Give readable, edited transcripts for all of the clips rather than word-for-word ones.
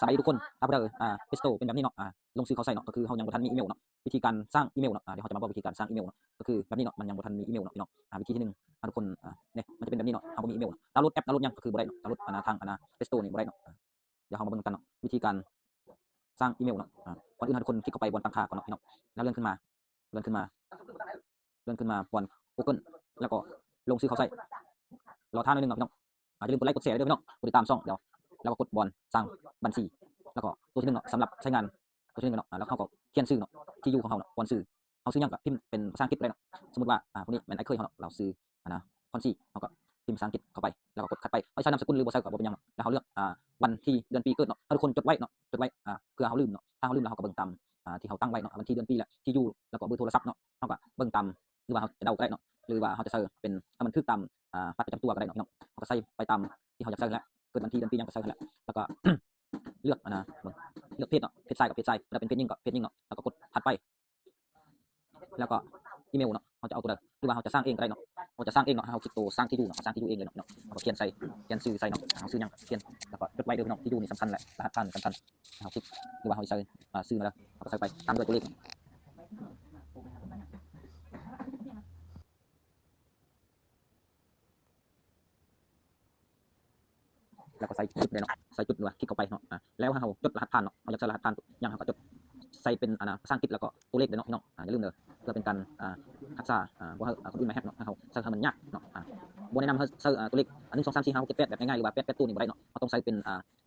สบายดีทุกคนครับเด้อเพจโตเป็นแบบนี้เนาะลงซื้อเขาใส่เนาะก็คือเขายังบ่ทันมีอีเมลเนาะวิธีการสร้างอีเมลเนาะเดี๋ยวเขาจะมาบอกวิธีการสร้างอีเมลเนาะก็คือแบบนี้เนาะมันยังบ่ทันมีอีเมลเนาะพี่น้องวิธีที่1ทุกคนเนี่ยมันจะเป็นแบบนี้เนาะเขาบ่มีอีเมลดาวน์โหลดแอปดาวน์โหลดยังก็คือบ่ได้เนาะดาวน์โหลดทางเพจโตนี่บ่ได้เนาะเดี๋ยวเรามาเบิ่งกันเนาะวิธีการสร้างอีเมลเนาะก่อนอื่นทุกคนคลิกเข้าไปบนตั้งค่าก่อนเนาะพี่น้องแล้วเลื่อนขึ้นมาบน Google แล้วก็ลงซื้อเขาใส่รอท่าหน่อยนึงเนาะพี่น้องอย่าลืมกดไลค์กดแชร์ด้วยพี่น้องกดติดตามช่องเดี๋ยวแล้วก็กดบอลสร้างบัญชีแล้วก็ตัวที่1เนาะสำหรับใช้งานตัวที่1เนาะแล้วเขาก็เขียนชื่อเนาะที่อยู่ของเขาเนาะบอลซื้อเขาซื้อยังกับพิมพ์เป็นภาษาอังกฤษเลยเนาะสมมติว่าพวกนี้เป็นไอ้เคยเขาเนาะเราซื้อคอนซี่เขาก็พิมพ์ภาษาอังกฤษเข้าไปแล้วก็กดคัดไปเขาใช้นามสกุลหรือบ่ใช้ก็บ่เป็นหยังแล้วเขาเลือกวันที่เดือนปีเกิดเนาะทุกคนจดไว้เนาะเพื่อเขาลืมเนาะถ้าเขาลืมแล้วเขาก็เบิ่งตามที่เขาตั้งไว้เนาะวันที่เดือนปีแหละที่อยู่แล้วก็เบอร์โทรศัพท์เนาะเขาก็เบิ่งตามหรือว่าเขาจะเดาก็ได้เนาะหรือว่าเขาจะใส่เป็นมันคือตามบัตรประจำตัวก็ได้เนาะพี่น้องเขาก็ใส่ไปตามที่เขาอยากใส่แล้วเกิดวันที่เดือนปียังก็ใส่แล้วแล้วก็เลือกเลือกเพศเนาะเพศชายกับเพศชายแล้วเป็นเพศหญิงกับเพศหญิงเนาะแล้วก็กดถัดไปแล้วก็อีเมลเนาะเขาจะเอาตัวใดหรือว่าเขาจะสร้างเองก็ได้เนาะเขาจะสร้างเองเนาะเขาคลิกตัวสร้างที่อยู่เนาะสร้างที่อยู่เองเลยเนาะเขาเขียนชื่อใส่เนาะเขาซื้อยังเขียนแล้วก็จดไว้เด้อเนาะที่อยู่นี่สำคัญแหละรหัสผ่านสำคัญเขาคลิกหรือว่าเขาใส่ซื้อมาแล้วเขาก็ใส่ไปตามด้วยตัวเลขแล้วก็ใส่จุดเลยเนาะใส่จุดหรือว่าคลิกเข้าไปเนาะแล้วเขาจดรหัสผ่านเนาะเขาอยากใส่รหัสผ่านยังเขาก็จดใส่เป็นภาษาอังกฤษแล้วก็ตัวเลขเลยเนาะพี่น้องอย่าลืมเด้อเพื่อเป็นการรักษาบ่ให้คนอื่นมาแฮกเนาะเขาใส่ให้มันยากเนาะบ่แนะนำให้ใส่ตัวเลข1 2 3 4 5 6 7 8แบบง่ายๆหรือว่า8ตัวนี่บ่ได้เนาะเขาต้องใส่เป็น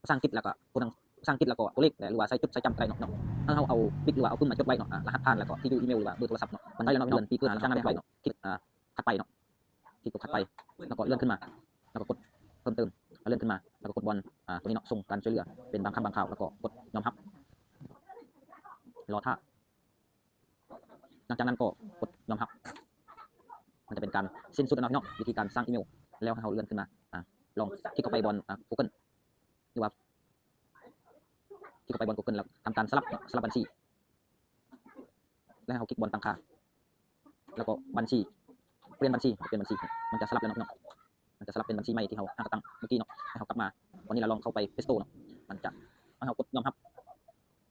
ภาษาอังกฤษแล้วก็ตัวภาษาอังกฤษแล้วก็ตัวเลขหรือว่าใส่จุดใส่จำก็ได้เนาะถ้าเขาเอาบิ๊กหรือว่าเอาขึ้นมาจดไว้เนาะรหัสผ่านแล้วก็ที่อยู่อีเมลหรือว่าเบอร์โทรศัพท์เนาะมันได้แล้วเนาะเดือนปีเกิดช่างนั้นไว้เนาะคลิกถัดไปเนาะคลิกกดถัดไปแล้วก็เลื่อนขึ้นมาแล้วก็กดเพิ่มเติมเลื่อนขึ้นมาแล้วก็กดบอลตัวนี้เนาะส่งการช่วยเหลือเป็นบางคำบางข่าวแล้วก็กดยอมรับรอท่าหลังจากนั้นก็กดยอมรับมันจะเป็นการสิ้นสุดแล้วเนาะวิธีการสร้างอีเมลแล้วให้เราเลื่อนขึ้นมาลองคลิกเข้าไปบนGoogle หรือว่าคลิกเข้าไปบน Google แล้วทำการสลับบัญชีแล้วเราคลิกบนตั้งค่าแล้วก็บัญชีเปลี่ยนบัญชีมันจะสลับแล้วเนาะมันจะสลับเป็นบัญชีใหม่ที่เราตั้งเมื่อกี้เนาะให้เรากลับมาวันนี้เราลองเข้าไป Pesto เนาะมันจะให้เรากดยอมรับ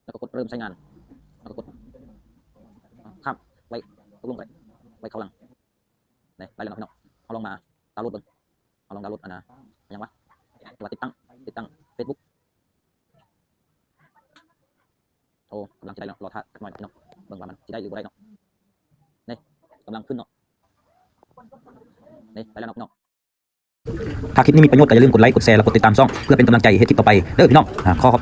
แล้วก็กดเริ่มใช้งานแล้วก็กดครับไว้ตกลงไว้เขาหลังได้แล้วเนาะพี่น้องเอาลองมาดาวน์โหลดเอาลองดาวน์โหลดยังวะตัวติดตั้ง Facebook โอ้กำลังจะได้เนาะรอท่าสักหน่อยพี่น้องเบิ่งว่ามันจะได้หรือบ่ได้เนาะนี่กำลังขึ้นเนาะนี่ไปแล้วเนาะพี่น้องถ้าคลิปนี้มีประโยชน์ก็อย่าลืมกดไลค์กดแชร์และกดติดตามช่องเพื่อเป็นกำลังใจให้คลิปต่อไปเด้อพี่น้องขอ